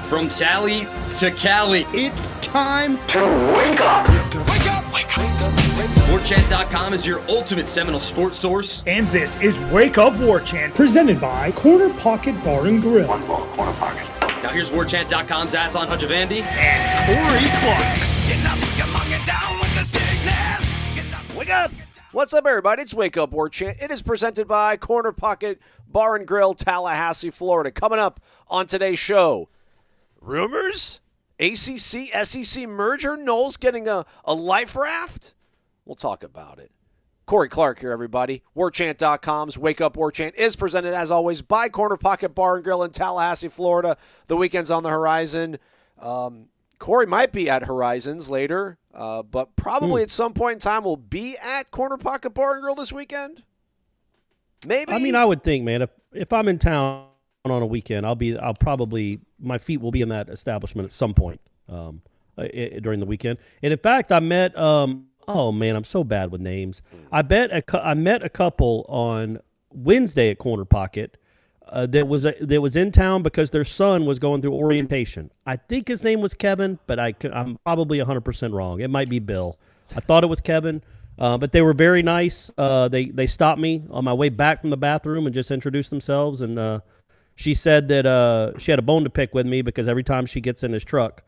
From Tally to Cali, It's time to wake up. Wake up! Wake up! Warchant.com is your ultimate Seminole sports source. And this is Wake Up Warchant, presented by Corner Pocket Bar and Grill. One more corner pocket. Now here's Warchant.com's Aslan Hutchavandi. And Corey Clark. Wake up! What's up, everybody? It's Wake Up Warchant. It is presented by Corner Pocket Bar and Grill, Tallahassee, Florida. Coming up on today's show, rumors? ACC-SEC merger? Noles getting a life raft? We'll talk about it. Corey Clark here, everybody. Warchant.com's Wake Up Warchant is presented, as always, by Corner Pocket Bar and Grill in Tallahassee, Florida. The weekend's on the horizon. Corey might be at Horizons later, but probably at some point in time will be at Corner Pocket Bar and Grill this weekend. Maybe. I mean, I would think, man, if I'm in town on a weekend, I'll probably, my feet will be in that establishment at some point during the weekend. And in fact, I met, oh man, I'm so bad with names. I met a couple on Wednesday at Corner Pocket that was in town because their son was going through orientation. I think his name was Kevin, but I'm probably 100% wrong. It might be Bill. I thought it was Kevin. But they were very nice. They stopped me on my way back from the bathroom and just introduced themselves. And she said that she had a bone to pick with me because every time she gets in his truck,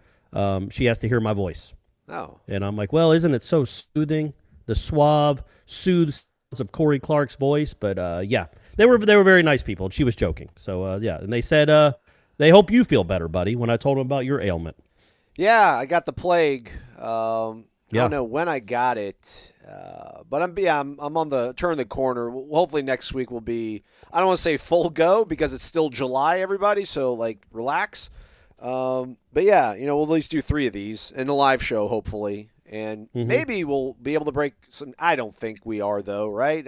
she has to hear my voice. Oh. And I'm like, well, isn't it so soothing? The suave, soothes of Corey Clark's voice. But yeah, they were very nice people. And she was joking. So yeah, and they said they hope you feel better, buddy. When I told them about your ailment. Yeah, I got the plague. I Yeah. don't know when I got it, but I'm on the turn the corner. Hopefully next week will be, I don't want to say full go because it's still July, everybody, so like relax. But yeah, we'll at least do 3 of these in a live show, hopefully, and maybe we'll be able to break some. I don't think we are though, right?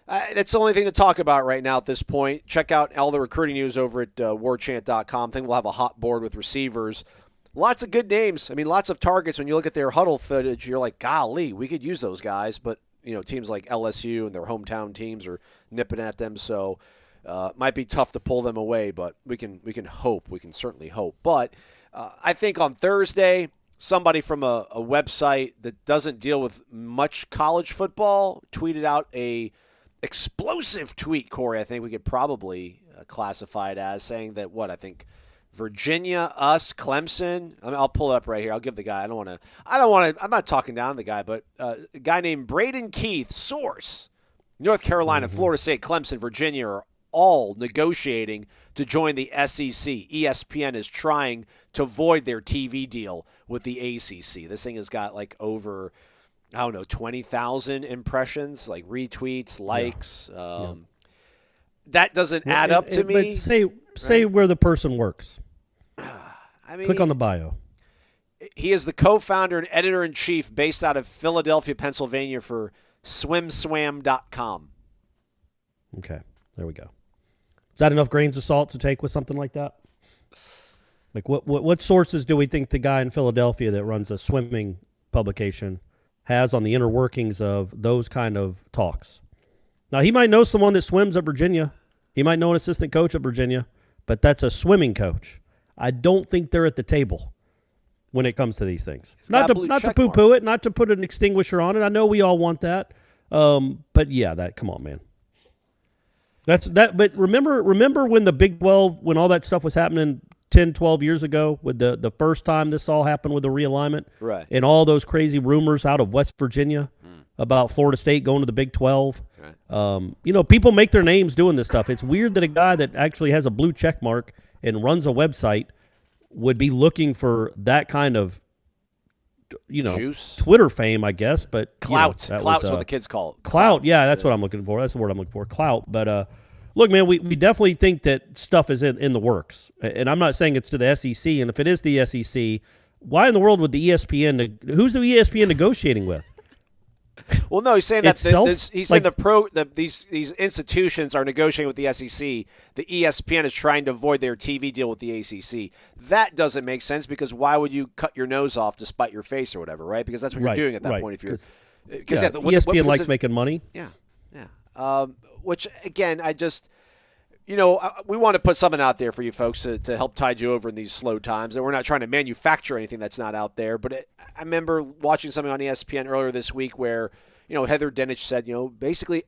That's the only thing to talk about right now at this point. Check out all the recruiting news over at warchant.com. I think we'll have a hot board with receivers. Lots of good names. I mean, lots of targets. When you look at their huddle footage, you're like, golly, we could use those guys. But, teams like LSU and their hometown teams are nipping at them. So it might be tough to pull them away, but we can hope. We can certainly hope. But I think on Thursday, somebody from a website that doesn't deal with much college football tweeted out a explosive tweet, Corey, I think we could probably classify it as, saying that I think – Virginia, us, Clemson. I'll pull it up right here. I'll give the guy. I don't want to. I'm not talking down the guy, but a guy named Braden Keith, source, North Carolina, Florida State, Clemson, Virginia are all negotiating to join the SEC. ESPN is trying to void their TV deal with the ACC. This thing has got like over, 20,000 impressions, like retweets, likes. That doesn't add up to me. But say where the person works. I mean, click on the bio. He is the co-founder and editor-in-chief based out of Philadelphia, Pennsylvania for swimswam.com. Okay, there we go. Is that enough grains of salt to take with something like that? Like what sources do we think the guy in Philadelphia that runs a swimming publication has on the inner workings of those kind of talks? Now, he might know someone that swims at Virginia. He might know an assistant coach at Virginia, but that's a swimming coach. I don't think they're at the table when it comes to these things. Not to poo-poo it, not to put an extinguisher on it. I know we all want that. But yeah, come on, man. But remember when the Big 12, when all that stuff was happening 10, 12 years ago, with the first time this all happened with the realignment? Right. And all those crazy rumors out of West Virginia about Florida State going to the Big 12. Right. People make their names doing this stuff. It's weird that a guy that actually has a blue check mark and runs a website would be looking for that kind of, juice, Twitter fame, I guess. But clout. Clout's what the kids call it. Clout. Yeah, that's what I'm looking for. That's the word I'm looking for. Clout. But look, man, we definitely think that stuff is in the works. And I'm not saying it's to the SEC. And if it is the SEC, why in the world would the ESPN? Who's the ESPN negotiating with? Well, no, he's saying that Itself? these institutions are negotiating with the SEC. The ESPN is trying to avoid their TV deal with the ACC. That doesn't make sense because why would you cut your nose off to spite your face or whatever, right? Because that's what you're doing at that point. If you're because ESPN likes making money. Yeah. Which again, we want to put something out there for you folks to help tide you over in these slow times. And we're not trying to manufacture anything that's not out there. But I remember watching something on ESPN earlier this week where, Heather Dinich said, basically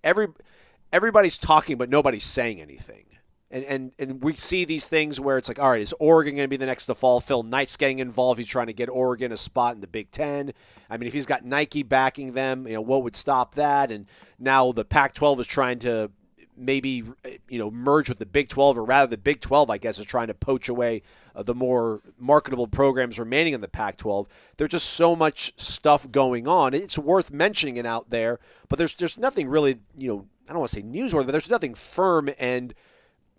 everybody's talking, but nobody's saying anything. And we see these things where it's like, all right, is Oregon going to be the next to fall? Phil Knight's getting involved. He's trying to get Oregon a spot in the Big Ten. I mean, if he's got Nike backing them, what would stop that? And now the Pac-12 is trying to maybe, merge with the Big 12, or rather the Big 12, I guess, is trying to poach away the more marketable programs remaining in the Pac-12. There's just so much stuff going on. It's worth mentioning it out there, but there's nothing really, I don't want to say newsworthy, but there's nothing firm and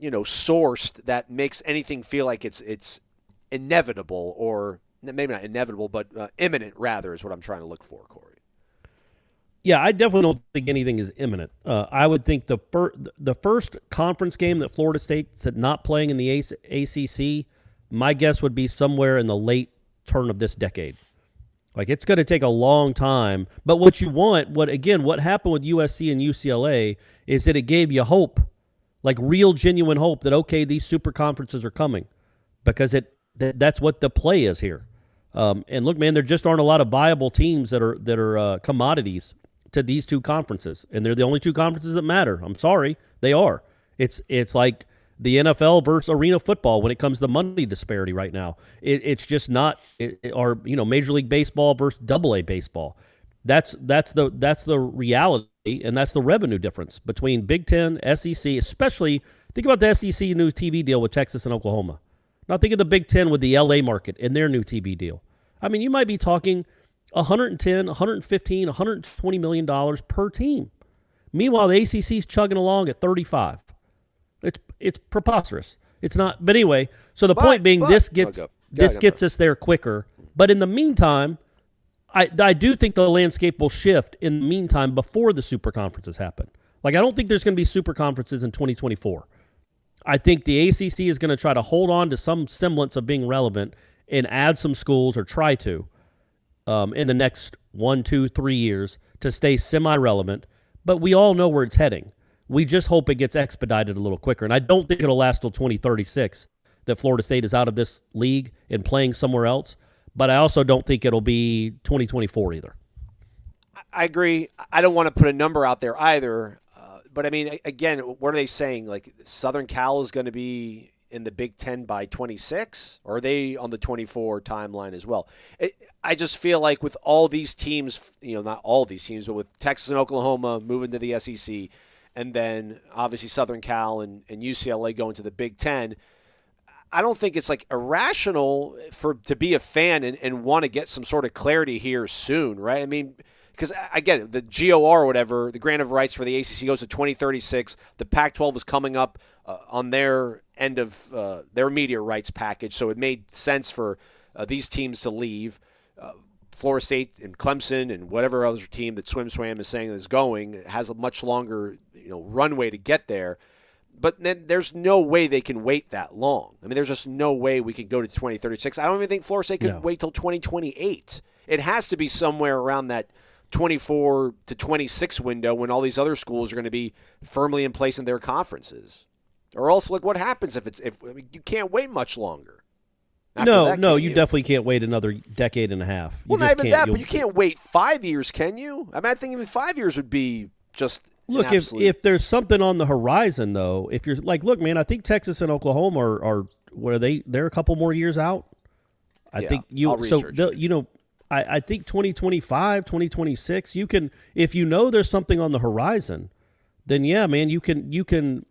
sourced that makes anything feel like it's inevitable, or maybe not inevitable, but imminent, rather, is what I'm trying to look for, Corey. Yeah, I definitely don't think anything is imminent. I would think the first conference game that Florida State's not playing in the ACC, my guess would be somewhere in the late turn of this decade. Like, it's going to take a long time. But what you want, what happened with USC and UCLA is that it gave you hope. Like real, genuine hope that, okay, these super conferences are coming, because that's what the play is here. And look, man, there just aren't a lot of viable teams that are commodities to these two conferences, and they're the only two conferences that matter. I'm sorry, they are. It's like the NFL versus arena football when it comes to money disparity right now. It's just not, or Major League Baseball versus AA baseball. That's the reality. And that's the revenue difference between Big Ten, SEC, especially think about the SEC new TV deal with Texas and Oklahoma. Now think of the Big Ten with the LA market and their new TV deal. I mean, you might be talking $110, $115, $120 million per team. Meanwhile, the ACC's chugging along at 35. It's preposterous. It's not. But anyway, so the point being, this gets us there quicker. But in the meantime, I do think the landscape will shift in the meantime before the super conferences happen. Like, I don't think there's going to be super conferences in 2024. I think the ACC is going to try to hold on to some semblance of being relevant and add some schools, or try to, in the next 1, 2, 3 years to stay semi-relevant. But we all know where it's heading. We just hope it gets expedited a little quicker. And I don't think it'll last till 2036 that Florida State is out of this league and playing somewhere else. But I also don't think it'll be 2024 either. I agree. I don't want to put a number out there either. But, I mean, again, what are they saying? Like, Southern Cal is going to be in the Big Ten by 26? Or are they on the 24 timeline as well? I just feel like with all these teams, not all these teams, but with Texas and Oklahoma moving to the SEC, and then obviously Southern Cal and UCLA going to the Big Ten, I don't think it's like irrational to be a fan and want to get some sort of clarity here soon, right? I mean, because I get it, the GOR or whatever, the grant of rights for the ACC goes to 2036. The Pac-12 is coming up on their end of their media rights package, so it made sense for these teams to leave. Florida State and Clemson and whatever other team that SwimSwam is saying is going has a much longer runway to get there. But then there's no way they can wait that long. I mean, there's just no way we can go to 2036. I don't even think Florida State could wait till 2028. It has to be somewhere around that 24 to 26 window when all these other schools are going to be firmly in place in their conferences. Or else, like, what happens if you can't wait much longer? No, you definitely can't wait another decade and a half. Well, not even that, but you can't wait 5 years, can you? I mean, I think even 5 years would be just look. If there's something on the horizon, though, if you're like, look, man, I think Texas and Oklahoma are where they're a couple more years out. I think I'll research it. I think 2025, 2026, you can, if there's something on the horizon, then yeah, man, you can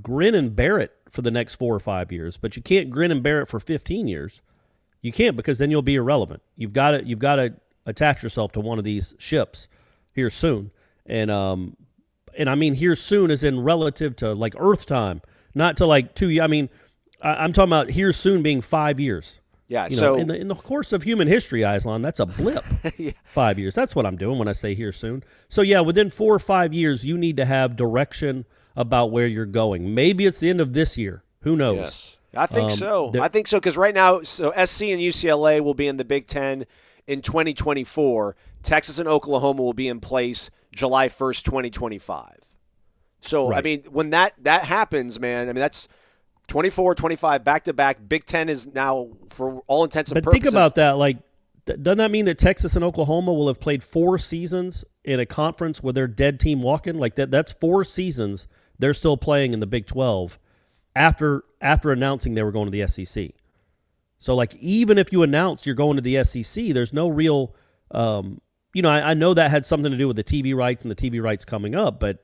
grin and bear it for the next 4 or 5 years, but you can't grin and bear it for 15 years. You can't, because then you'll be irrelevant. You've got to attach yourself to one of these ships here soon. And I mean here soon as in relative to like Earth time, not to like 2 years. I mean, I'm talking about here soon being 5 years. Yeah, in the course of human history, Islan, that's a blip. Yeah. 5 years. That's what I'm doing when I say here soon. So yeah, within 4 or 5 years, you need to have direction about where you're going. Maybe it's the end of this year. Who knows? Yes. I think so. I think so, because right now, so SC and UCLA will be in the Big Ten in 2024. Texas and Oklahoma will be in place July 1st, 2025. So, Right. I mean, when that happens, man, I mean, that's 24, 25, back-to-back. Big Ten is now, for all intents and But purposes. think about that. Like, doesn't that mean that Texas and Oklahoma will have played 4 seasons in a conference with their dead team walking? Like, that's 4 seasons they're still playing in the Big 12 after announcing they were going to the SEC. So, like, even if you announce you're going to the SEC, there's no real I know that had something to do with the TV rights and the TV rights coming up, but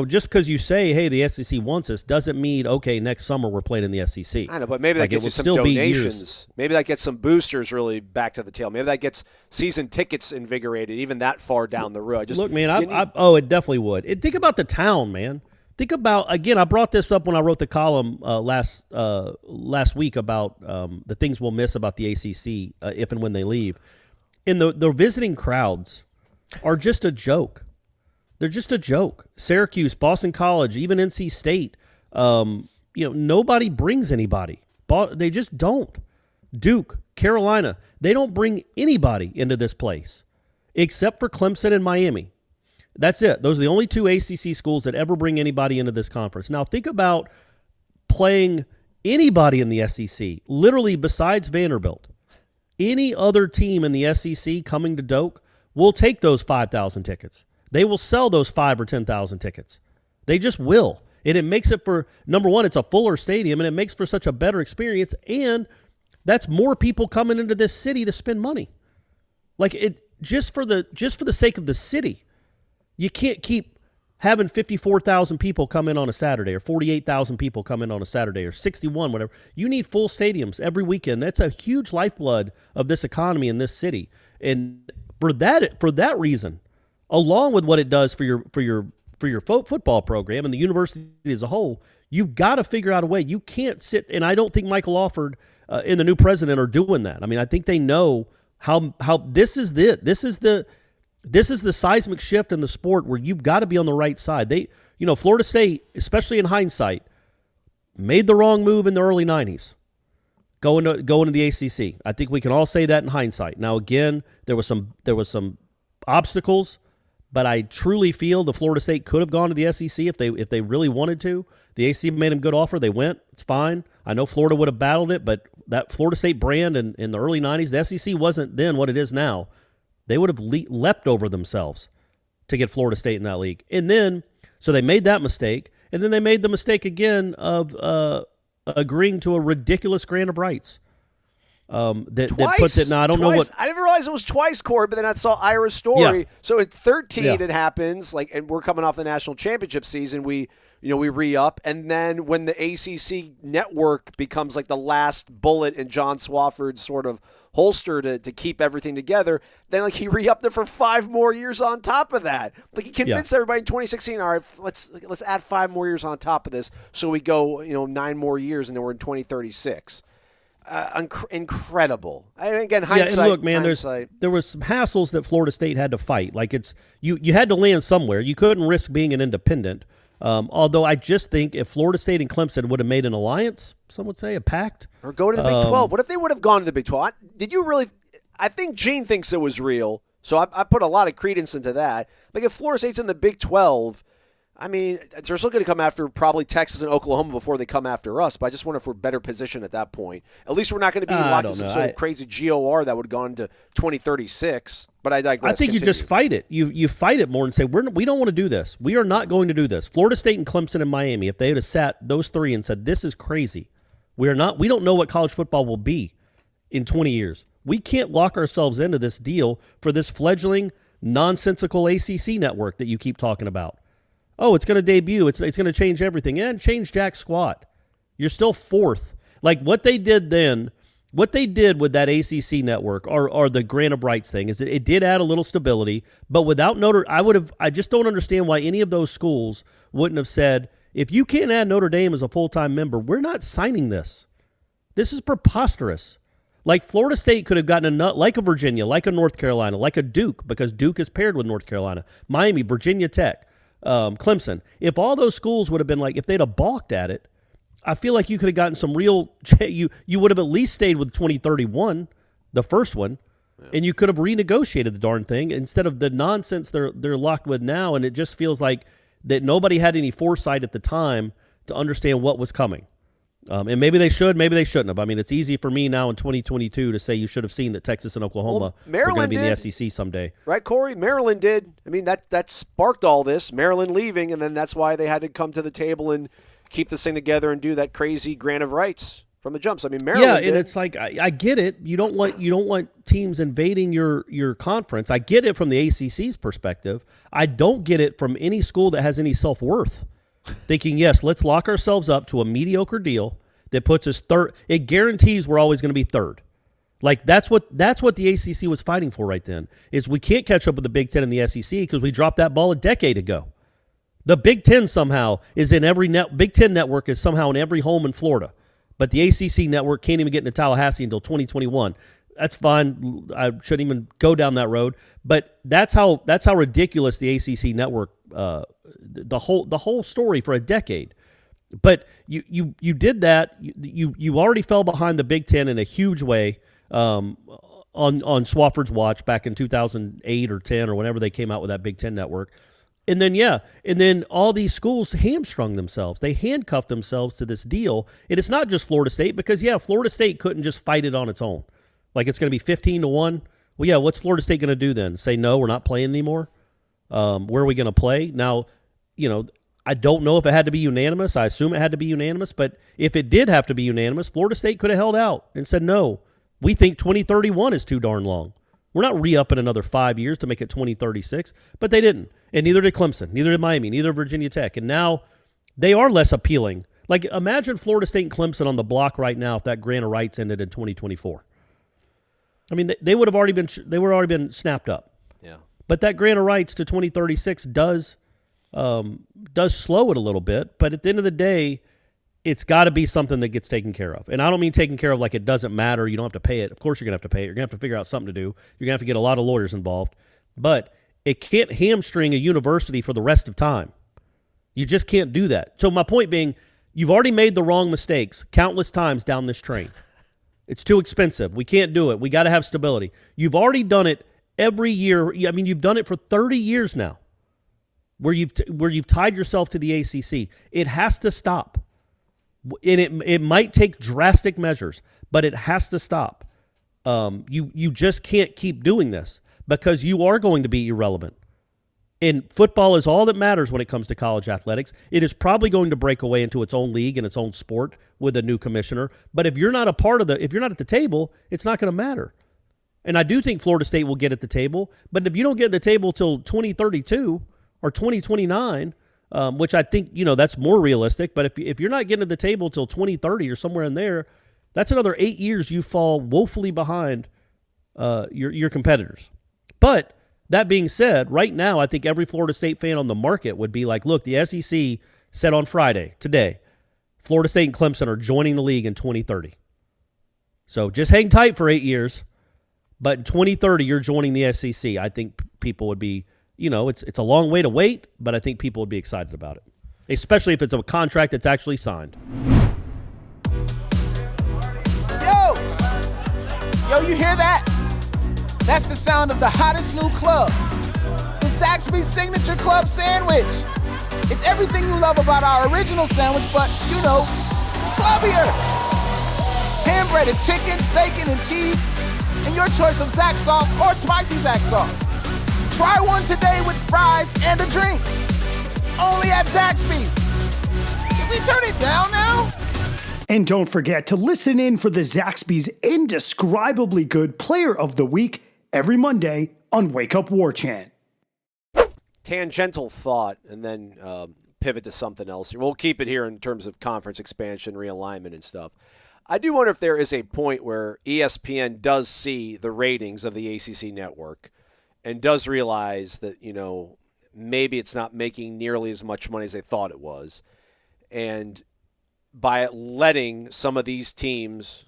just because you say, hey, the SEC wants us, doesn't mean, okay, next summer we're playing in the SEC. I know, but maybe that Like, it gets you will some still be donations. years. Maybe that gets some boosters really back to the tail. Maybe that gets season tickets invigorated even that far down the road. Look, man, it definitely would. And think about the town, man. Think about, again, I brought this up when I wrote the column last week about the things we'll miss about the ACC if and when they leave. And the visiting crowds are just a joke. They're just a joke. Syracuse, Boston College, even NC State, nobody brings anybody. They just don't. Duke, Carolina, they don't bring anybody into this place except for Clemson and Miami. That's it. Those are the only 2 ACC schools that ever bring anybody into this conference. Now, think about playing anybody in the SEC, literally besides Vanderbilt. Any other team in the SEC coming to Doak will take those 5,000 tickets. They will sell those 5,000 or 10,000 tickets. They just will. And it makes it for, number one, it's a fuller stadium, and it makes for such a better experience. And that's more people coming into this city to spend money. Like, it just for the sake of the city. You can't keep having 54,000 people come in on a Saturday, or 48,000 people come in on a Saturday, or 61, whatever. You need full stadiums every weekend. That's a huge lifeblood of this economy in this city. And for that reason, along with what it does for your football program and the university as a whole, you've got to figure out a way. You can't sit, and I don't think Michael Alford and the new president are doing that. I mean, I think they know how this is the seismic shift in the sport where you've got to be on the right side. Florida State, especially in hindsight, made the wrong move in the early 90s. Going to the ACC. I think we can all say that in hindsight. Now, again, there was some obstacles, but I truly feel the Florida State could have gone to the SEC if they really wanted to. The ACC made them a good offer. They went. It's fine. I know Florida would have battled it, but that Florida State brand in the early 90s, the SEC wasn't then what it is now. They would have leapt over themselves to get Florida State in that league. And then, so they made that mistake, and then they made the mistake again of agreeing to a ridiculous grant of rights. That puts it. Now I don't know what. I didn't realize it was twice, Corey. But then I saw Ira's story. Yeah. So at 13, Yeah. it happens. And we're coming off the national championship season. We re-up, and then when the ACC network becomes like the last bullet in John Swofford's sort of holster to keep everything together, then like he re-upped it for 5 more years on top of that. Like he convinced everybody in 2016, all right, let's add 5 more years on top of this, so we go 9 more years, and then we're in 2036. Incredible. And again, hindsight. Yeah, and look, man, there was some hassles that Florida State had to fight. Like you had to land somewhere. You couldn't risk being an independent. Although I just think if Florida State and Clemson would have made an alliance, some would say a pact, or go to the Big 12. What if they would have gone to the Big 12? Did you really? I think Gene thinks it was real, so I put a lot of credence into that. Like if Florida State's in the Big 12. I mean, they're still going to come after probably Texas and Oklahoma before they come after us, but I just wonder if we're better positioned at that point. At least we're not going to be locked in some sort of crazy GOR that would have gone to 2036, but I digress. I think you just fight it. You fight it more and say, we don't want to do this. We are not going to do this. Florida State and Clemson and Miami, if they would have sat those 3 and said, this is crazy. We don't know what college football will be in 20 years. We can't lock ourselves into this deal for this fledgling, nonsensical ACC network that you keep talking about. Oh, it's going to debut. It's going to change everything. And change jack squat. You're still 4th. Like what they did then, what they did with that ACC network or the grant of rights thing is that it did add a little stability, but without I just don't understand why any of those schools wouldn't have said, if you can't add Notre Dame as a full-time member, we're not signing this. This is preposterous. Like Florida State could have gotten a nut, like a Virginia, like a North Carolina, like a Duke, because Duke is paired with North Carolina, Miami, Virginia Tech. Clemson. If all those schools would have been like, if they'd have balked at it, I feel like you could have gotten some real. You would have at least stayed with 2031, the first one, and you could have renegotiated the darn thing instead of the nonsense they're locked with now. And it just feels like that nobody had any foresight at the time to understand what was coming. And maybe they should, maybe they shouldn't have. I mean, it's easy for me now in 2022 to say you should have seen that Texas and Oklahoma were going to be in the SEC someday. Right, Corey? Maryland did. I mean, that sparked all this, Maryland leaving, and then that's why they had to come to the table and keep this thing together and do that crazy grant of rights from the jumps. I mean, Maryland did. And it's like, I get it. You don't want teams invading your conference. I get it from the ACC's perspective. I don't get it from any school that has any self-worth. Thinking, yes, let's lock ourselves up to a mediocre deal that puts us third. It guarantees we're always going to be third. Like that's what the ACC was fighting for right then. Is we can't catch up with the Big Ten and the SEC because we dropped that ball a decade ago. The Big Ten somehow is in every Big Ten network is somehow in every home in Florida, but the ACC network can't even get into Tallahassee until 2021. That's fine. I shouldn't even go down that road. But that's how ridiculous the ACC network. The whole story for a decade. But you did that. You already fell behind the Big Ten in a huge way on Swofford's watch back in 2008 or 10 or whenever they came out with that Big Ten network. And then all these schools hamstrung themselves. They handcuffed themselves to this deal. And it's not just Florida State because, Florida State couldn't just fight it on its own. Like it's going to be 15-1. Well, what's Florida State going to do then? Say, no, we're not playing anymore? Where are we going to play? Now, I don't know if it had to be unanimous. I assume it had to be unanimous. But if it did have to be unanimous, Florida State could have held out and said, no, we think 2031 is too darn long. We're not re-upping another 5 years to make it 2036. But they didn't. And neither did Clemson, neither did Miami, neither did Virginia Tech. And now they are less appealing. Like imagine Florida State and Clemson on the block right now if that grant of rights ended in 2024. I mean, they would have already been snapped up. Yeah. But that grant of rights to 2036 does slow it a little bit. But at the end of the day, it's got to be something that gets taken care of. And I don't mean taken care of like it doesn't matter. You don't have to pay it. Of course you're going to have to pay it. You're going to have to figure out something to do. You're going to have to get a lot of lawyers involved. But it can't hamstring a university for the rest of time. You just can't do that. So my point being, you've already made the wrong mistakes countless times down this train. It's too expensive. We can't do it. We got to have stability. You've already done it every year. I mean, you've done it for 30 years now where you've tied yourself to the ACC. It has to stop. And it might take drastic measures, but it has to stop. You just can't keep doing this because you are going to be irrelevant. And football is all that matters when it comes to college athletics. It is probably going to break away into its own league and its own sport with a new commissioner. But if you're not if you're not at the table, it's not going to matter. And I do think Florida State will get at the table. But if you don't get at the table till 2032 or 2029, which I think, that's more realistic. But if you're not getting at the table till 2030 or somewhere in there, that's another 8 years you fall woefully behind your competitors. But that being said, right now, I think every Florida State fan on the market would be like, look, the SEC said on Friday, today, Florida State and Clemson are joining the league in 2030. So just hang tight for 8 years. But in 2030, you're joining the SEC. I think people would be, it's a long way to wait, but I think people would be excited about it, especially if it's a contract that's actually signed. Yo, you hear that? That's the sound of the hottest new club, the Zaxby's Signature Club Sandwich. It's everything you love about our original sandwich, but, clubbier. Hand-breaded chicken, bacon, and cheese, and your choice of Zax sauce or spicy Zax sauce. Try one today with fries and a drink. Only at Zaxby's. Did we turn it down now? And don't forget to listen in for the Zaxby's indescribably good Player of the Week every Monday on Wake Up Warchant. Tangential thought, and then pivot to something else. We'll keep it here in terms of conference expansion, realignment, and stuff. I do wonder if there is a point where ESPN does see the ratings of the ACC network and does realize that, maybe it's not making nearly as much money as they thought it was. And by letting some of these teams,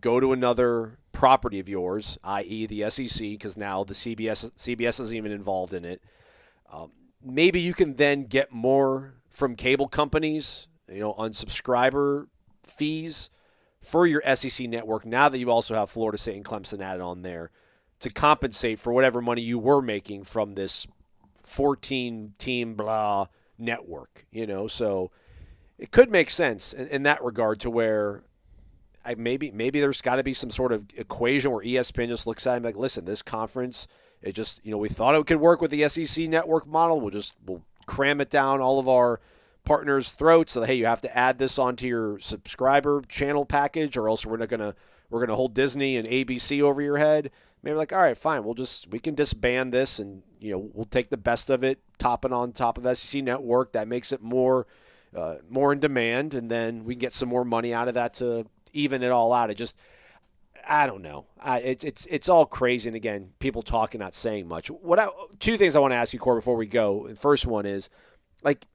go to another property of yours, i.e. the SEC, because now the CBS isn't even involved in it. Maybe you can then get more from cable companies, on subscriber fees for your SEC network now that you also have Florida State and Clemson added on there to compensate for whatever money you were making from this 14-team network, so it could make sense in that regard to where maybe there's got to be some sort of equation where ESPN just looks at it and like, listen, this conference, it just, we thought it could work with the SEC network model. We'll cram it down all of our partners' throats. So, hey, you have to add this onto your subscriber channel package, or else we're gonna hold Disney and ABC over your head. Maybe like, all right, fine, we can disband this, and we'll take the best of it, top it on top of SEC network. That makes it more in demand, and then we can get some more money out of that to even it all out. I don't know. It's all crazy, and again, people talking, not saying much. Two things I want to ask you, Corey, before we go. And first one is, like,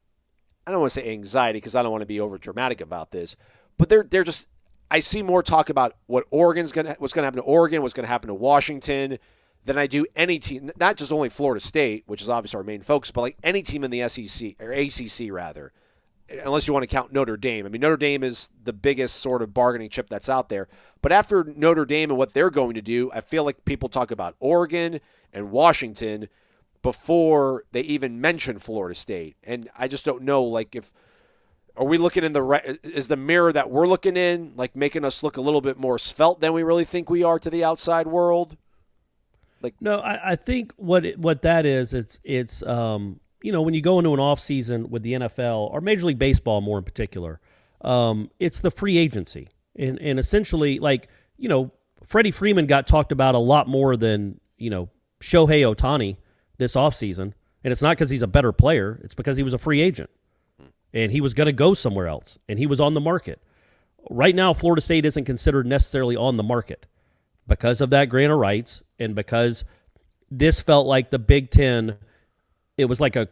I don't want to say anxiety because I don't want to be over dramatic about this, but they're just. I see more talk about what's going to happen to Oregon, what's going to happen to Washington, than I do any team. Not just only Florida State, which is obviously our main focus, but like any team in the SEC or ACC rather, unless you want to count Notre Dame. I mean, Notre Dame is the biggest sort of bargaining chip that's out there. But after Notre Dame and what they're going to do, I feel like people talk about Oregon and Washington before they even mention Florida State. And I just don't know, like, are we looking in is the mirror that we're looking in, like, making us look a little bit more svelte than we really think we are to the outside world? Like, no, I think what that is, it's when you go into an off season with the NFL or Major League Baseball more in particular, it's the free agency. And essentially, like, Freddie Freeman got talked about a lot more than, Shohei Ohtani this offseason. And it's not because he's a better player. It's because he was a free agent. And he was going to go somewhere else. And he was on the market. Right now, Florida State isn't considered necessarily on the market because of that grant of rights and because this felt like the Big Ten. It was like a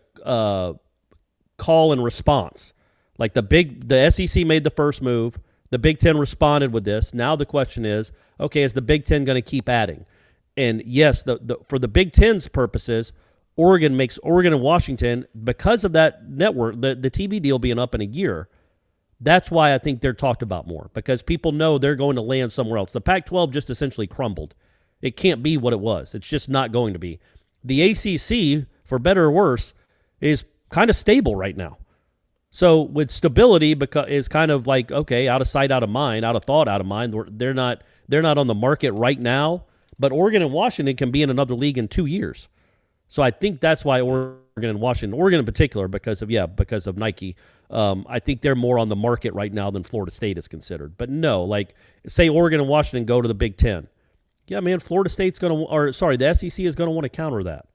call and response. Like the SEC made the first move. The Big Ten responded with this. Now the question is, okay, is the Big Ten going to keep adding? And yes, for the Big Ten's purposes, Oregon and Washington, because of that network, the TV deal being up in a year, that's why I think they're talked about more, because people know they're going to land somewhere else. The Pac-12 just essentially crumbled. It can't be what it was. It's just not going to be. The ACC, for better or worse, is kind of stable right now. So with stability, because is kind of like, okay, out of sight, out of mind, out of thought, out of mind. They're not on the market right now, but Oregon and Washington can be in another league in 2 years. So I think that's why Oregon and Washington, Oregon in particular, because of Nike, I think they're more on the market right now than Florida State is considered. But no, like, say Oregon and Washington go to the Big Ten. Yeah, man, the SEC is going to want to counter that.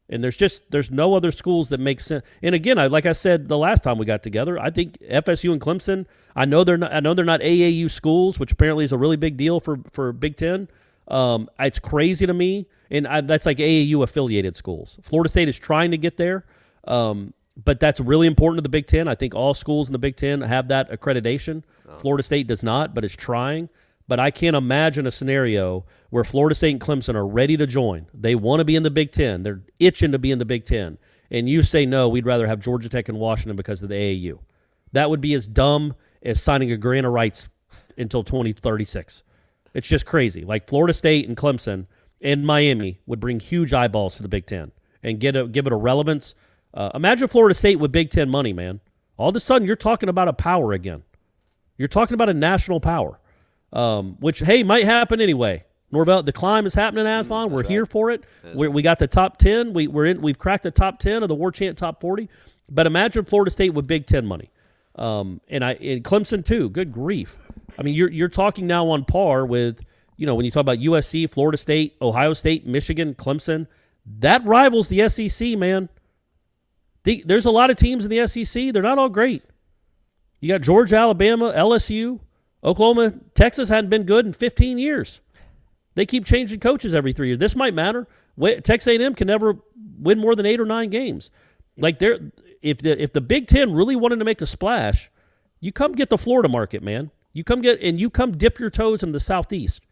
And there's no other schools that make sense. And again, like I said the last time we got together, I think FSU and Clemson, I know they're not AAU schools, which apparently is a really big deal for Big Ten. It's crazy to me. And that's like AAU affiliated schools. Florida State is trying to get there, but that's really important to the Big Ten. I think all schools in the Big Ten have that accreditation. Oh. Florida State does not, but it's trying. But I can't imagine a scenario where Florida State and Clemson are ready to join. They want to be in the Big Ten. They're itching to be in the Big Ten. And you say, no, we'd rather have Georgia Tech and Washington because of the AAU. That would be as dumb as signing a grant of rights until 2036. It's just crazy. Like Florida State and Clemson and Miami would bring huge eyeballs to the Big Ten and give it a relevance. Imagine Florida State with Big Ten money, man. All of a sudden, you're talking about a power again. You're talking about a national power, which, hey, might happen anyway. Norvell, the climb is happening, Aslan. We're here for it. We got the top 10. We've cracked the top 10 of the Warchant top 40. But imagine Florida State with Big Ten money, and Clemson too. Good grief! I mean, you're talking now on par with. When you talk about USC, Florida State, Ohio State, Michigan, Clemson, that rivals the SEC, man. There's a lot of teams in the SEC. They're not all great. You got Georgia, Alabama, LSU, Oklahoma. Texas hadn't been good in 15 years. They keep changing coaches every 3 years. This might matter. Texas A&M can never win more than 8 or 9 games. Like if the Big Ten really wanted to make a splash, you come get the Florida market, man. You come dip your toes in the Southeast.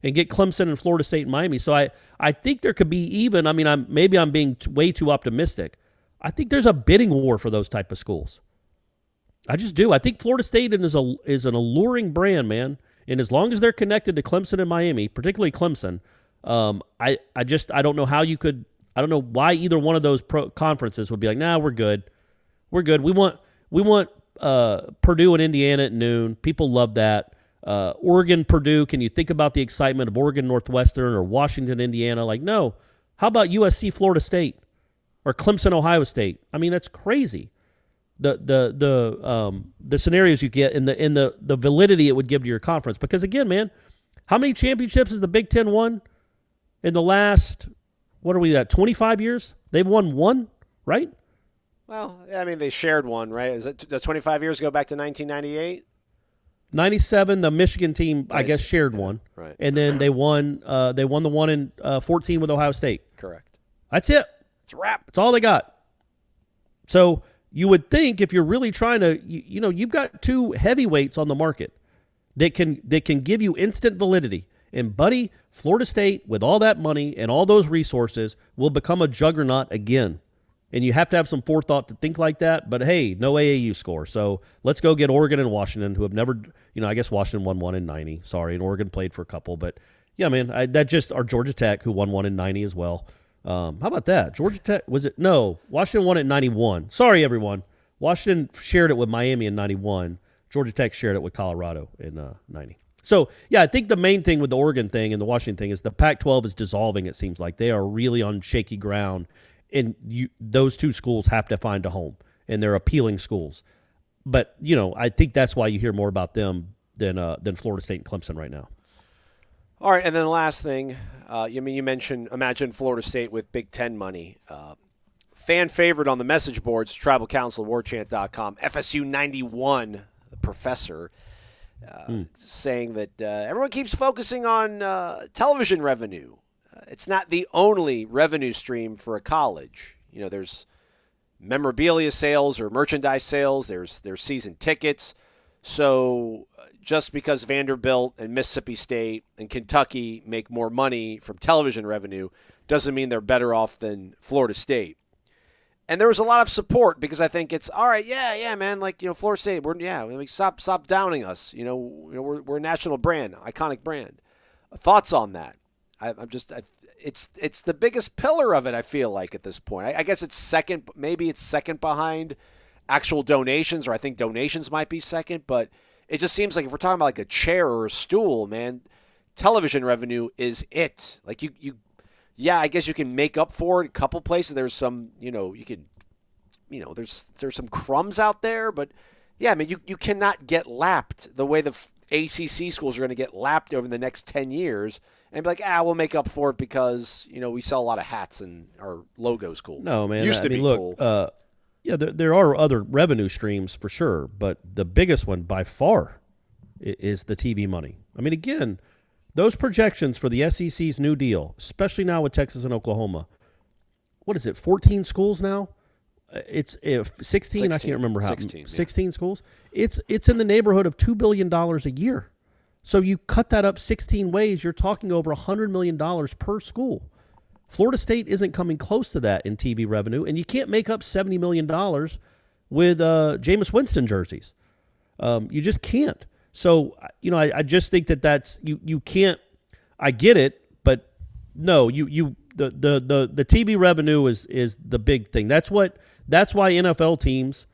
And get Clemson and Florida State and Miami. So I think there could be even, I'm being way too optimistic. I think there's a bidding war for those type of schools. I just do. I think Florida State is an alluring brand, man. And as long as they're connected to Clemson and Miami, particularly Clemson, I don't know how you could. I don't know why either one of those conferences would be like, nah, we're good. We're good. We want Purdue and Indiana at noon. People love that. Oregon, Purdue. Can you think about the excitement of Oregon, Northwestern, or Washington, Indiana? Like, no. How about USC, Florida State, or Clemson, Ohio State? I mean, that's crazy. The scenarios you get and the validity it would give to your conference. Because again, man, how many championships has the Big Ten won in the last? What are we at? 25 years? They've won one, right? Well, I mean, they shared one, right? Does 25 years go back to 1998? 97, the Michigan team, I guess, shared one. Right. And then they won the one in 14 with Ohio State. Correct. That's it. It's a wrap. That's all they got. So you would think if you're really trying to, you've got two heavyweights on the market that can give you instant validity. And, buddy, Florida State, with all that money and all those resources, will become a juggernaut again. And you have to have some forethought to think like that. But, hey, no AAU score. So let's go get Oregon and Washington, who have never, I guess Washington won one in 90. Sorry, and Oregon played for a couple. But, yeah, man, or Georgia Tech, who won one in 90 as well. How about that? Georgia Tech, was it? No, Washington won it in 91. Sorry, everyone. Washington shared it with Miami in 91. Georgia Tech shared it with Colorado in 90. So, yeah, I think the main thing with the Oregon thing and the Washington thing is the Pac-12 is dissolving, it seems like. They are really on shaky ground, and those two schools have to find a home, and they're appealing schools. But, I think that's why you hear more about them than Florida State and Clemson right now. All right, and then the last thing, you mentioned, imagine Florida State with Big Ten money. Fan favorite on the message boards, Tribal Council, Warchant.com, FSU 91, the professor, saying that everyone keeps focusing on television revenue. It's not the only revenue stream for a college. There's memorabilia sales or merchandise sales. There's season tickets. So just because Vanderbilt and Mississippi State and Kentucky make more money from television revenue doesn't mean they're better off than Florida State. And there was a lot of support because I think it's all right. Yeah, man. Like, Florida State, stop downing us. We're a national brand, iconic brand. Thoughts on that? It's the biggest pillar of it. I feel like at this point, I guess it's second. Maybe it's second behind actual donations, or I think donations might be second. But it just seems like if we're talking about like a chair or a stool, man, television revenue is it. Like yeah, I guess you can make up for it a couple places. There's some, there's some crumbs out there, but yeah, I mean, you cannot get lapped the way the ACC schools are going to get lapped over the next 10 years and be like, we'll make up for it because, we sell a lot of hats and our logo's cool. No, man. Used to be cool. Yeah, there are other revenue streams for sure, but the biggest one by far is the TV money. I mean, again, those projections for the SEC's new deal, especially now with Texas and Oklahoma, what is it, 14 schools now? It's 16, I can't remember how. 16 schools? It's in the neighborhood of $2 billion a year. So you cut that up 16 ways, you're talking over $100 million per school. Florida State isn't coming close to that in TV revenue, and you can't make up $70 million with Jameis Winston jerseys. You just can't. So, I just think that's you can't. I get it, but no, the TV revenue is the big thing. That's why NFL teams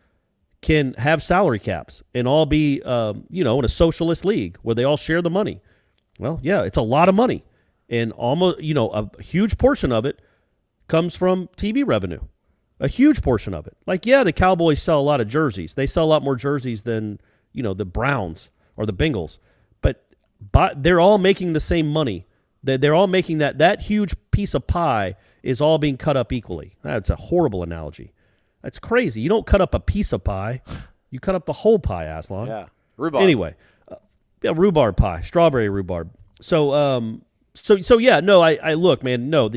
can have salary caps and all be in a socialist league where they all share the money. Well, yeah, it's a lot of money, and almost a huge portion of it comes from TV revenue. A huge portion of it. Like, yeah, the Cowboys sell a lot of jerseys. They sell a lot more jerseys than the Browns or the Bengals, but they're all making the same money. They're all making that huge piece of pie is all being cut up equally. That's a horrible analogy. That's crazy. You don't cut up a piece of pie. You cut up a whole pie, Aslan. Yeah. Rhubarb. Anyway, rhubarb pie, strawberry rhubarb. So yeah, no, I look, man, no,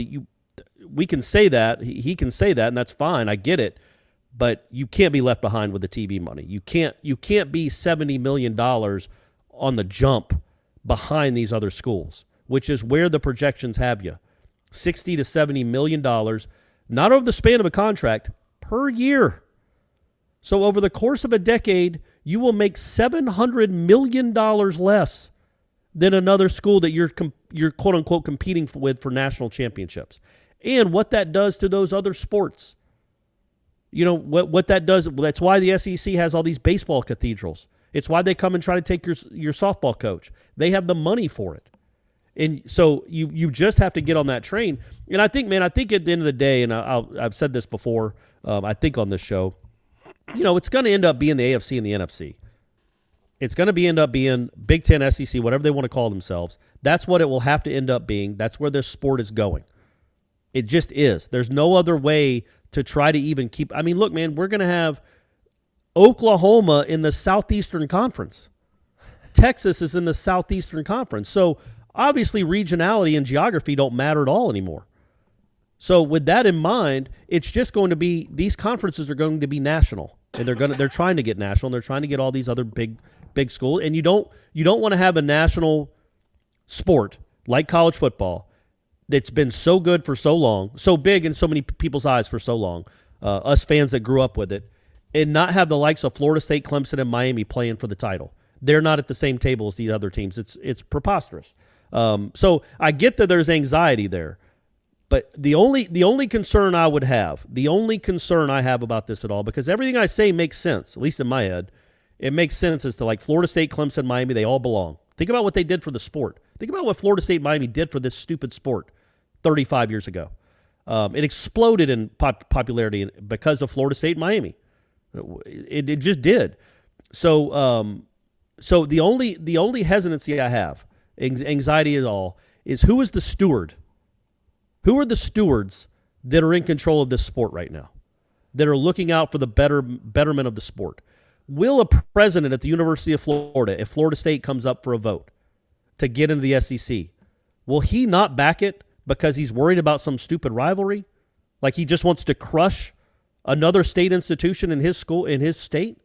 we can say that. He can say that, and that's fine. I get it. But you can't be left behind with the TV money. You can't be $70 million on the jump behind these other schools, which is where the projections have you. $60 to $70 million, not over the span of a contract, per year. So over the course of a decade, you will make $700 million less than another school that you're quote-unquote competing with for national championships. And what that does to those other sports. what that does. That's why the SEC has all these baseball cathedrals. It's why they come and try to take your softball coach. They have the money for it. And so you just have to get on that train. And I think at the end of the day, and I've said this before, I think on this show, it's going to end up being the AFC and the NFC. It's going to end up being Big Ten, SEC, whatever they want to call themselves. That's what it will have to end up being. That's where this sport is going. It just is. There's no other way to try to even keep. I mean, look, man, we're going to have Oklahoma in the Southeastern Conference. Texas is in the Southeastern Conference. So obviously regionality and geography don't matter at all anymore. So with that in mind, it's just going to be, these conferences are going to be national, and they're trying to get national, and they're trying to get all these other big schools. And you don't want to have a national sport like college football that's been so good for so long, so big in so many people's eyes for so long, us fans that grew up with it, and not have the likes of Florida State, Clemson, and Miami playing for the title. They're not at the same table as the other teams. It's preposterous. So I get that there's anxiety there, but the only concern I would have, the only concern I have about this at all, because everything I say makes sense, at least in my head, it makes sense as to like Florida State, Clemson, Miami, they all belong. Think about what they did for the sport. Think about what Florida State, Miami did for this stupid sport 35 years ago. It exploded in popularity because of Florida State, Miami. It just did. So the only hesitancy I have, anxiety at all, is who is the steward? Who are the stewards that are in control of this sport right now, that are looking out for the betterment of the sport? Will a president at the University of Florida, if Florida State comes up for a vote to get into the SEC, will he not back it because he's worried about some stupid rivalry? Like he just wants to crush another state institution in his school, in his state?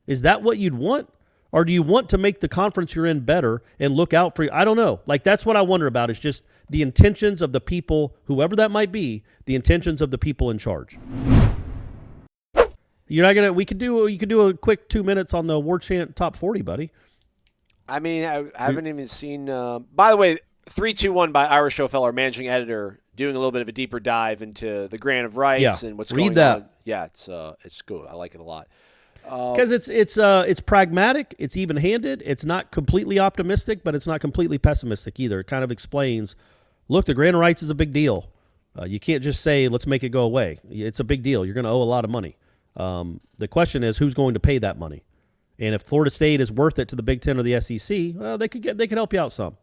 Is that what you'd want? Or do you want to make the conference you're in better and look out for you? I don't know. Like, that's what I wonder about, is just the intentions of the people, whoever that might be, the intentions of the people in charge. You're not gonna. You could do a quick 2 minutes on the Warchant Top 40, buddy. I mean, I haven't even seen. By the way, 321 by Ira Schofel, our managing editor, doing a little bit of a deeper dive into the grant of rights and what's going on. Yeah, it's good. I like it a lot. Because it's pragmatic, it's even-handed, it's not completely optimistic, but it's not completely pessimistic either. It kind of explains, look, the grant of rights is a big deal. You can't just say, let's make it go away. It's a big deal. You're going to owe a lot of money. The question is, who's going to pay that money? And if Florida State is worth it to the Big Ten or the SEC, well, they could help you out some.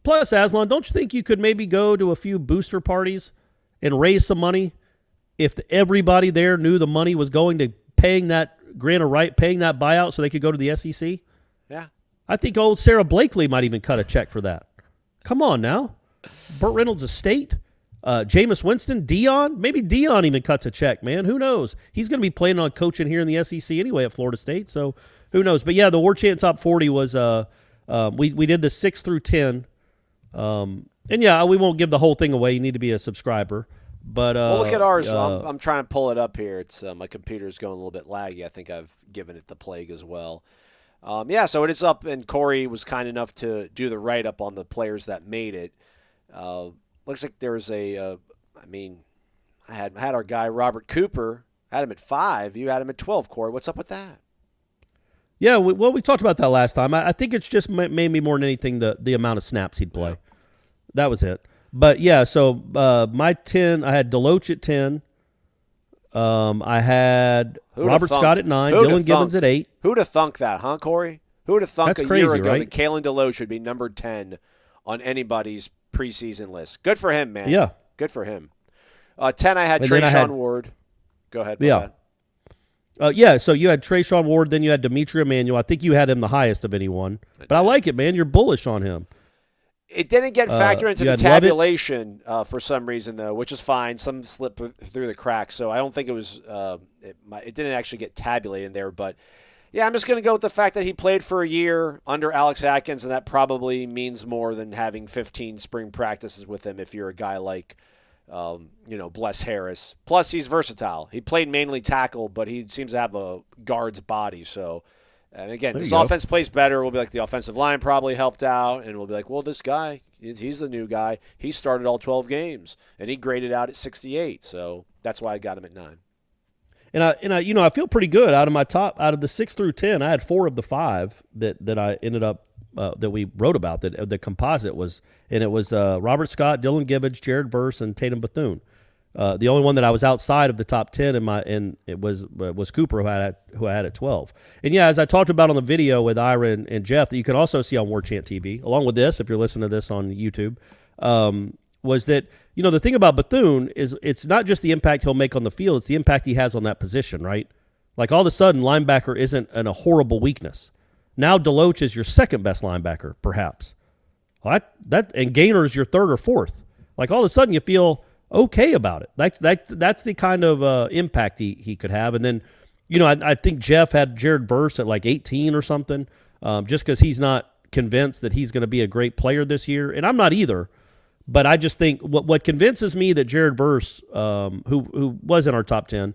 Plus, Aslan, don't you think you could maybe go to a few booster parties and raise some money if everybody there knew the money was going to paying that grant of right, paying that buyout so they could go to the SEC? Yeah. I think old Sarah Blakely might even cut a check for that. Come on now. Burt Reynolds' estate. Jameis Winston, Dion. Maybe Dion even cuts a check, man. Who knows? He's going to be planning on coaching here in the SEC anyway at Florida State, so who knows? But yeah, the Warchant Top 40 was we did the 6 through 10. And yeah, we won't give the whole thing away. You need to be a subscriber. But well, look at ours. I'm trying to pull it up here. It's my computer's going a little bit laggy. I think I've given it the plague as well. Yeah, so it is up, and Corey was kind enough to do the write-up on the players that made it. Looks like there's I had our guy Robert Cooper, had him at 5. You had him at 12, Corey. What's up with that? Yeah, we talked about that last time. I think it's just maybe more than anything the amount of snaps he'd play. Yeah. That was it. But, yeah, so my 10, I had Deloach at 10. I had Robert Scott at 9, Dylan Gibbons at 8. Who'd have thunk that, huh, Corey? Who'd have thunk That's a crazy, year ago right? that Kalen Deloach should be number 10 on anybody's preseason list? Good for him, man. Yeah. Good for him. 10, I had Trayshawn Ward. Go ahead. Yeah. Yeah, so you had Trayshawn Ward, then you had Dimitri Emmanuel. I think you had him the highest of anyone. But I like it, man. You're bullish on him. It didn't get factored into the tabulation for some reason, though, which is fine. Some slipped through the cracks, so I don't think it was it didn't actually get tabulated in there. But, yeah, I'm just going to go with the fact that he played for a year under Alex Atkins, and that probably means more than having 15 spring practices with him if you're a guy like, Bless Harris. Plus, he's versatile. He played mainly tackle, but he seems to have a guard's body, so – and again, this offense plays better. We'll be like, the offensive line probably helped out, and we'll be like, well, this guy, he's the new guy. He started all 12 games, and he graded out at 68. So that's why I got him at 9. And I feel pretty good out of the 6 through 10. I had 4 of the 5 that I ended up that we wrote about. That the composite was, and it was Robert Scott, Dylan Gibbons, Jared Verse, and Tatum Bethune. The only one that I was outside of the top 10 and it was Cooper who I had at 12. And yeah, as I talked about on the video with Ira and Jeff, that you can also see on Warchant TV, along with this, if you're listening to this on YouTube, was that, the thing about Bethune is it's not just the impact he'll make on the field, it's the impact he has on that position, right? Like all of a sudden, linebacker isn't a horrible weakness. Now Deloach is your second best linebacker, perhaps. And Gaynor is your third or fourth. Like all of a sudden you feel okay about it. That's the kind of impact he could have. And then, I think Jeff had Jared Verse at like 18 or something, just because he's not convinced that he's going to be a great player this year. And I'm not either. But I just think what convinces me that Jared Verse, who was in our top 10,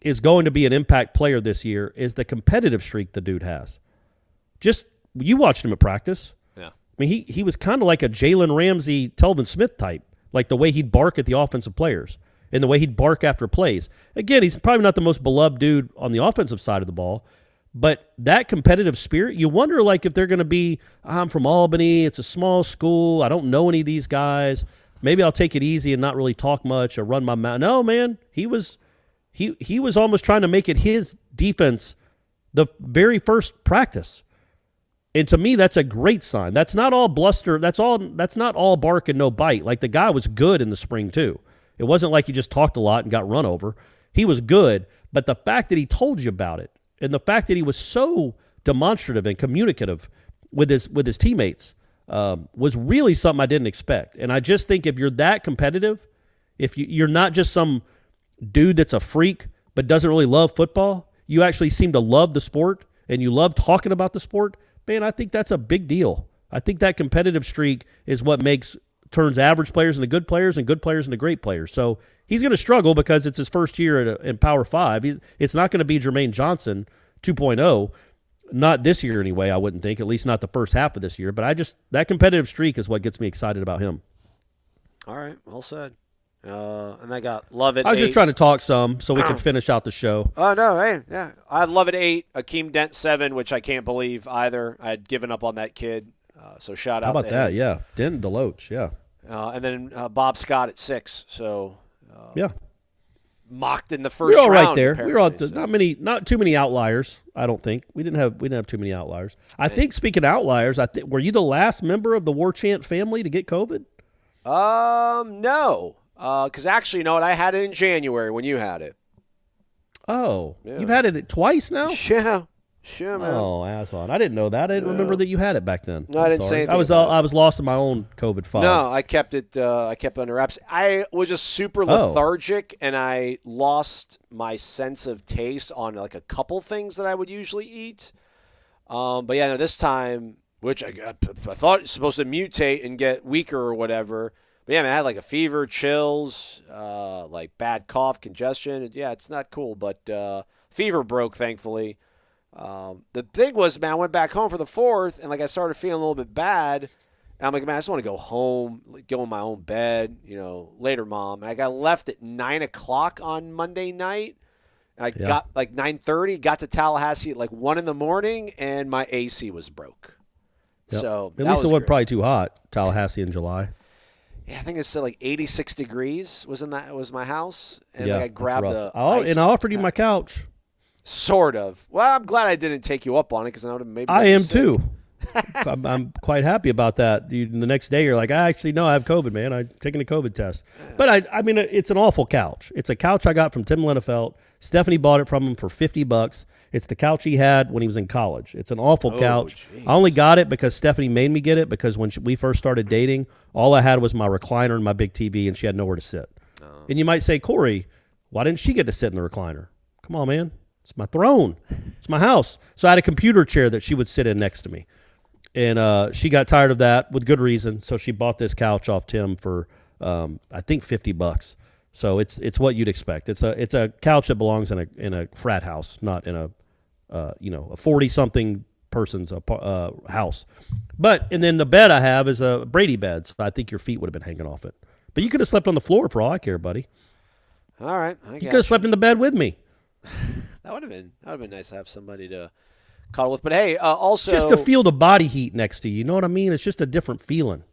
is going to be an impact player this year is the competitive streak the dude has. Just, you watched him at practice. Yeah. I mean, he was kind of like a Jalen Ramsey, Telvin Smith type, like the way he'd bark at the offensive players and the way he'd bark after plays. Again, he's probably not the most beloved dude on the offensive side of the ball, but that competitive spirit, you wonder like if they're going to be, I'm from Albany, it's a small school, I don't know any of these guys, maybe I'll take it easy and not really talk much or run my mouth. No, man, he was almost trying to make it his defense the very first practice. And to me, that's a great sign. That's not all bluster. That's not all bark and no bite. Like the guy was good in the spring too. It wasn't like he just talked a lot and got run over. He was good, but the fact that he told you about it and the fact that he was so demonstrative and communicative with his teammates was really something I didn't expect. And I just think if you're that competitive, if you're not just some dude that's a freak but doesn't really love football, you actually seem to love the sport and you love talking about the sport, man, I think that's a big deal. I think that competitive streak is what turns average players into good players and good players into great players. So he's going to struggle because it's his first year in Power 5. It's not going to be Jermaine Johnson 2.0, not this year anyway, I wouldn't think, at least not the first half of this year. But that competitive streak is what gets me excited about him. All right, well said. And I got Love at 8. I was just trying to talk some so we can finish out the show. Oh, no, hey, yeah. I had Love at 8, Akeem Dent 7, which I can't believe either. I had given up on that kid, so shout out How about to that? him. Yeah, Dent Deloach, yeah. And then Bob Scott at 6, so yeah. Mocked in the first round. round. Right there. We were all so. not too many outliers, I don't think. We didn't have too many outliers. I think speaking of outliers, were you the last member of the Warchant family to get COVID? No. Because actually, you know what? I had it in January when you had it. Oh, Yeah. You've had it twice now? Yeah. Sure, man. Oh, asshole. I didn't know that. I didn't remember that you had it back then. No, I didn't say anything. I was lost in my own COVID file. No, I kept it. I kept it under wraps. I was just super lethargic, and I lost my sense of taste on like a couple things that I would usually eat. But yeah, no, this time, which I thought it was supposed to mutate and get weaker or whatever. But yeah, man, I had like a fever, chills, like bad cough, congestion. Yeah, it's not cool, but fever broke, thankfully. The thing was, man, I went back home for the 4th, and like I started feeling a little bit bad. And I'm like, man, I just want to go home, go in my own bed, later, Mom. And I got left at 9 o'clock on Monday night. And I got like 9:30, got to Tallahassee at like 1 in the morning, and my AC was broke. Yep. So at least it wasn't probably too hot, Tallahassee in July. Yeah, I think it's still like 86 degrees was my house. And yeah, like I grabbed and I offered you my couch. Sort of. Well, I'm glad I didn't take you up on it because I would have maybe. I am too. I'm quite happy about that. The next day, you're like, I actually know I have COVID, man. I'm taking a COVID test. But I mean, it's an awful couch. It's a couch I got from Tim Linnefelt. Stephanie bought it from him for $50. It's the couch he had when he was in college. It's an awful couch. Geez. I only got it because Stephanie made me get it because when we first started dating, all I had was my recliner and my big TV, and she had nowhere to sit. Oh. And you might say, Corey, why didn't she get to sit in the recliner? Come on, man. It's my throne. It's my house. So I had a computer chair that she would sit in next to me. And she got tired of that with good reason. So she bought this couch off Tim for, I think, $50. So it's what you'd expect. It's a couch that belongs in a frat house, not in a 40-something person's house. And then the bed I have is a Brady bed. So I think your feet would have been hanging off it. But you could have slept on the floor for all I care, buddy. All right. You could have slept in the bed with me. That would have been nice to have somebody to cuddle with. But hey, also Just to feel the body heat next to you. You know what I mean? It's just a different feeling.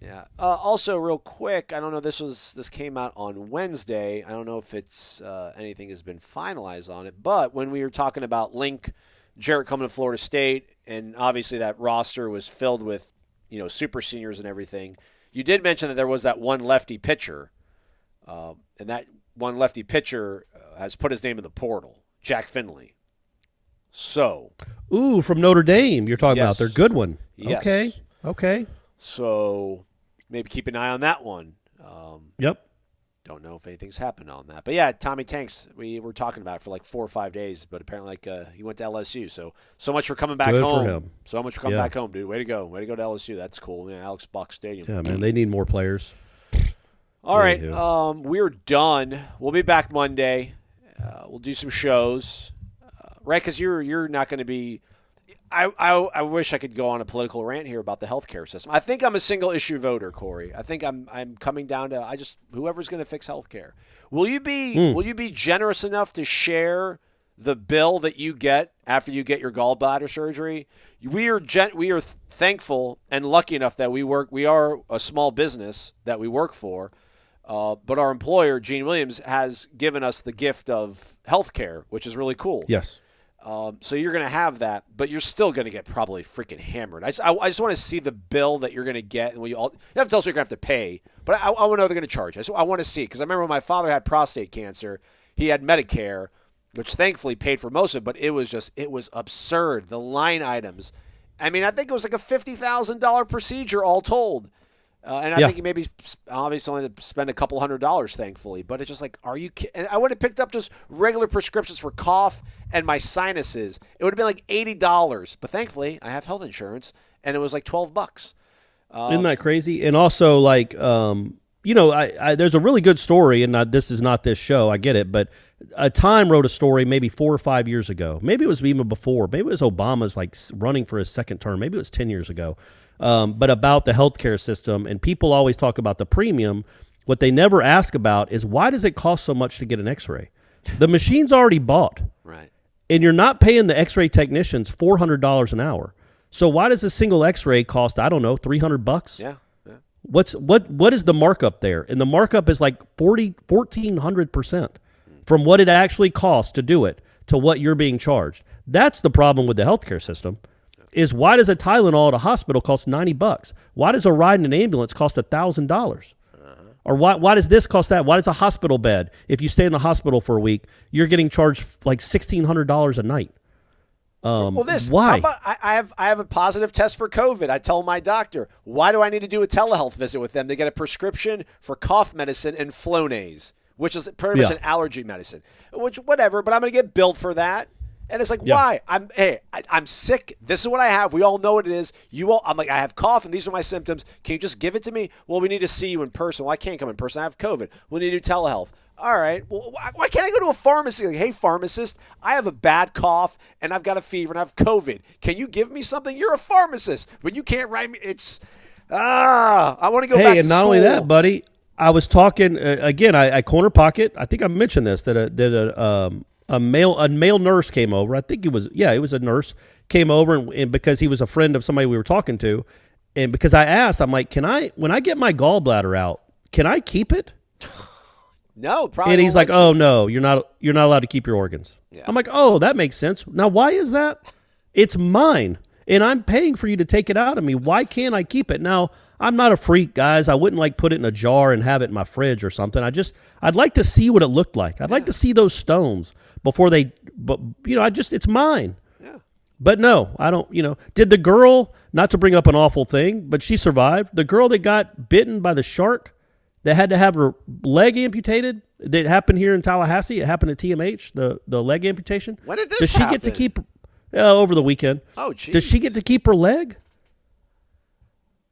Yeah. Also, real quick, I don't know. This came out on Wednesday. I don't know if it's anything has been finalized on it. But when we were talking about Link, Jarrett coming to Florida State, and obviously that roster was filled with super seniors and everything. You did mention that there was that one lefty pitcher, and that one lefty pitcher has put his name in the portal, Jack Finley. So, Ooh, from Notre Dame, you're talking about their good one. Yes. Okay. So maybe keep an eye on that one. Yep. Don't know if anything's happened on that. But yeah, Tommy Tanks, we were talking about it for like 4 or 5 days, but apparently he went to LSU. So much for coming back Good home. for him. So much for coming back home, dude. Way to go. Way to go to LSU. That's cool. Yeah, Alex Buck Stadium. Yeah, man, they need more players. All right. Anywho. We're done. We'll be back Monday. We'll do some shows. Right, because you're not going to be I wish I could go on a political rant here about the healthcare system. I think I'm a single issue voter, Corey. I think I'm coming down to whoever's going to fix healthcare. Will you be generous enough to share the bill that you get after you get your gallbladder surgery? We are thankful and lucky enough that we are a small business that we work for. But our employer, Gene Williams, has given us the gift of healthcare, which is really cool. Yes. So you're going to have that, but you're still going to get probably freaking hammered. I just want to see the bill that you're going to get, and you have to tell us what you're going to have to pay. But I want to know what they're going to charge. I want to see, because I remember when my father had prostate cancer, he had Medicare, which thankfully paid for most of it, but it was absurd. The line items. I mean, I think it was like a $50,000 procedure all told. And I think you maybe obviously only had to spend a couple $100, thankfully. But it's just like, are you kidding? And I would have picked up just regular prescriptions for cough and my sinuses. It would have been like $80. But thankfully, I have health insurance, and it was like $12. Isn't that crazy? And also, like, there's a really good story, and this is not this show. I get it. But Time wrote a story maybe 4 or 5 years ago. Maybe it was even before. Maybe it was Obama's like running for his second term. Maybe it was 10 years ago. But about the healthcare system, and people always talk about the premium. What they never ask about is, why does it cost so much to get an X-ray? The machine's already bought, right? And you're not paying the X-ray technicians $400 an hour. So why does a single X-ray cost, I don't know, $300? Yeah. What is the markup there? And the markup is like 1,400% from what it actually costs to do it to what you're being charged. That's the problem with the healthcare system. Is why does a Tylenol at a hospital cost $90? Why does a ride in an ambulance cost $1,000? Or why does this cost that? Why does a hospital bed, if you stay in the hospital for a week, you're getting charged like $1,600 a night? Why? How about I have a positive test for COVID. I tell my doctor, why do I need to do a telehealth visit with them? They get a prescription for cough medicine and Flonase, which is pretty much an allergy medicine. Which, whatever, but I'm going to get billed for that. And it's like, why? I'm sick. This is what I have. We all know what it is. I'm like, I have cough, and these are my symptoms. Can you just give it to me? Well, we need to see you in person. Well, I can't come in person. I have COVID. We need to do telehealth. All right. Well, why can't I go to a pharmacy? Like, hey, pharmacist, I have a bad cough, and I've got a fever, and I have COVID. Can you give me something? You're a pharmacist, but you can't write me. I want to go back to school. Hey, and not only that, buddy, I was talking, again, I corner pocket. I think I mentioned this, that a male nurse came over. I think it was a nurse came over, and because he was a friend of somebody we were talking to, and because I asked, I'm like, when I get my gallbladder out, can I keep it? No, probably. And he's like, oh no, you're not allowed to keep your organs. Yeah. I'm like, oh, that makes sense. Now, why is that? It's mine, and I'm paying for you to take it out of me. Why can't I keep it? Now, I'm not a freak, guys. I wouldn't like put it in a jar and have it in my fridge or something. I'd like to see what it looked like. I'd like to see those stones before it's mine. Yeah. But no, I don't, did the girl, not to bring up an awful thing, but she survived. The girl that got bitten by the shark that had to have her leg amputated, that happened here in Tallahassee. It happened at TMH, the leg amputation. When did this happen? Does she get to keep, over the weekend. Oh, geez. Does she get to keep her leg?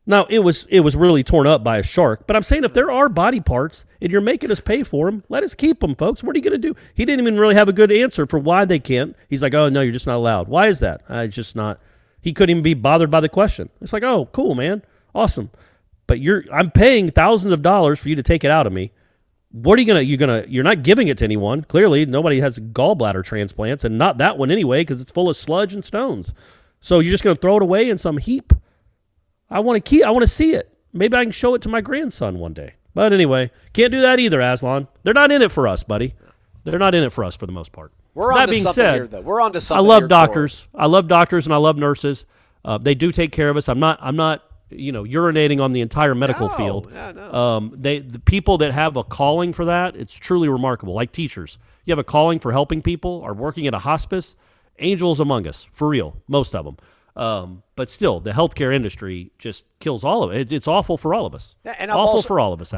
Now, it was really torn up by a shark, but I'm saying if there are body parts and you're making us pay for them, let us keep them, folks. What are you going to do? He didn't even really have a good answer for why they can't. He's like, oh, no, you're just not allowed. Why is that? It's just not. He couldn't even be bothered by the question. It's like, oh, cool, man. Awesome. But I'm paying thousands of dollars for you to take it out of me. what are you gonna you're not giving it to anyone. Clearly, nobody has gallbladder transplants, and not that one anyway, because it's full of sludge and stones. So you're just gonna throw it away in some heap. I want to see it. Maybe I can show it to my grandson one day. But anyway, can't do that either, Aslan. They're not in it for us, buddy. They're not in it for us for the most part. That being said, here, though. We're on to something. I love doctors. I love doctors and I love nurses. They do take care of us. I'm not urinating on the entire medical field. Yeah, no. The people that have a calling for that, it's truly remarkable. Like teachers, you have a calling for helping people or working at a hospice. Angels among us, for real, most of them. But still, the healthcare industry just kills all of it. It's awful for all of us. Yeah, and awful for all of us.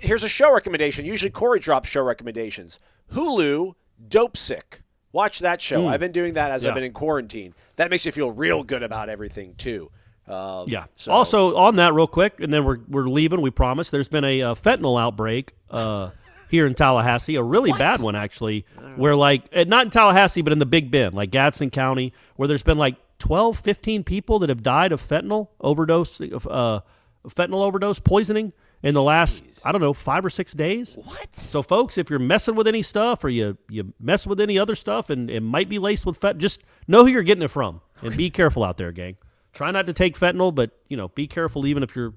Here's a show recommendation. Usually Corey drops show recommendations. Hulu, Dope Sick. Watch that show. I've been doing that as I've been in quarantine. That makes you feel real good about everything too. So. Also on that, real quick, and then we're leaving. We promise. There's been a fentanyl outbreak here in Tallahassee, a really bad one actually. Where not in Tallahassee, but in the Big Bend, like Gadsden County, where there's been 12, 15 people that have died of fentanyl overdose poisoning in the last, 5 or 6 days. What? So, folks, if you're messing with any stuff or you mess with any other stuff and it might be laced with fentanyl, just know who you're getting it from and be careful out there, gang. Try not to take fentanyl, but, be careful even if you're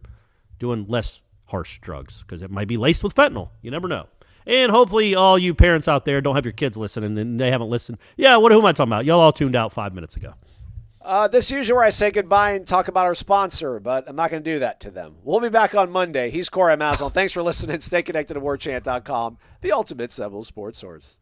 doing less harsh drugs because it might be laced with fentanyl. You never know. And hopefully all you parents out there don't have your kids listening and they haven't listened. Yeah, who am I talking about? Y'all all tuned out 5 minutes ago. This is usually where I say goodbye and talk about our sponsor, but I'm not going to do that to them. We'll be back on Monday. He's Corey Amazon. Thanks for listening. Stay connected to Warchant.com, the ultimate Seminoles sports source.